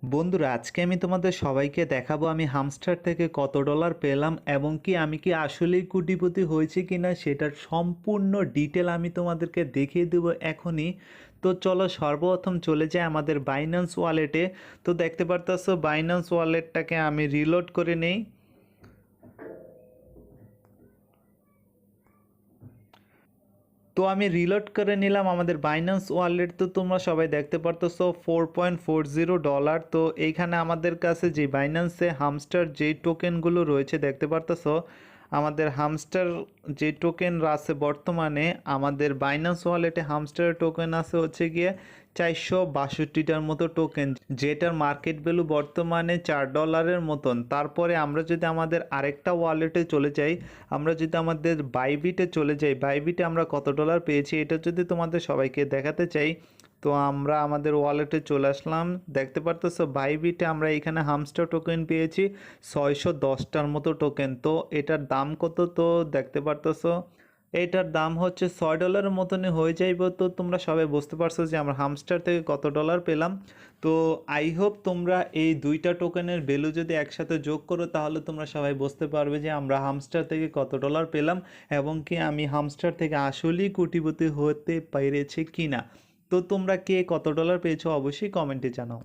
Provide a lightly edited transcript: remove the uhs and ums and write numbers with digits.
বন্ধুরা, আজকে আমি তোমাদের সবাইকে দেখাবো আমি হামস্টার থেকে কত ডলার পেলাম এবং কি আমি কি আসলেই কোটিপতি হয়েছি কিনা সেটার সম্পূর্ণ ডিটেল আমি তোমাদেরকে দেখিয়ে দেবো এখনই। তো চলো সর্বপ্রথম চলে যাই আমাদের বাইন্যান্স ওয়ালেটে। তো দেখতে পারতেছো বাইন্যান্স ওয়ালেটটাকে আমি রিলোড করে নেই। তো আমি রিলোড করে নিলাম আমাদের বাইন্যান্স ওয়ালেট। তো তোমরা সবাই দেখতে পারতেছো $4.40। তো এইখানে আমাদের কাছে যে বাইন্যান্সে হামস্টার যেই টোকেনগুলো রয়েছে দেখতে পারতেছো, আমাদের হামস্টার যে টোকেন আছে বর্তমানে আমাদের বাইন্যান্স ওয়ালেটে হামস্টারের টোকেন আছে হচ্ছে গিয়ে 462টার মতো টোকেন, যেটার মার্কেট ভ্যালু বর্তমানে $4 মতন। তারপরে আমরা যদি আমাদের আরেকটা ওয়ালেটে চলে যাই, আমরা যদি আমাদের বাইবিটে চলে যাই, বাইবিটে আমরা কত ডলার পেয়েছি এটা যদি তোমাদের সবাইকে দেখাতে চাই, তো আমরা আমাদের ওয়ালেটে চলে আসলাম। দেখতে পারতেছো বাইবিটে আমরা এখানে হামস্টার টোকেন পেয়েছি 610টার মতো টোকেন। তো এটার দাম কত, তো দেখতে পারতেছো এটার দাম হচ্ছে $6 মতনই হয়ে যাইব। তো তোমরা সবাই বুঝতে পারছো যে আমরা হামস্টার থেকে কত ডলার পেলাম। তো আই হোপ তোমরা এই দুইটা টোকেনের ভ্যালু যদি একসাথে যোগ করো তাহলে তোমরা সবাই বুঝতে পারবে যে আমরা হামস্টার থেকে কত ডলার পেলাম এবং কি আমি হামস্টার থেকে আসলেই কোটিপতি হতে পেরেছি কিনা। তো তোমরা কে কত ডলার পেয়েছো অবশ্যই কমেন্টে জানাও।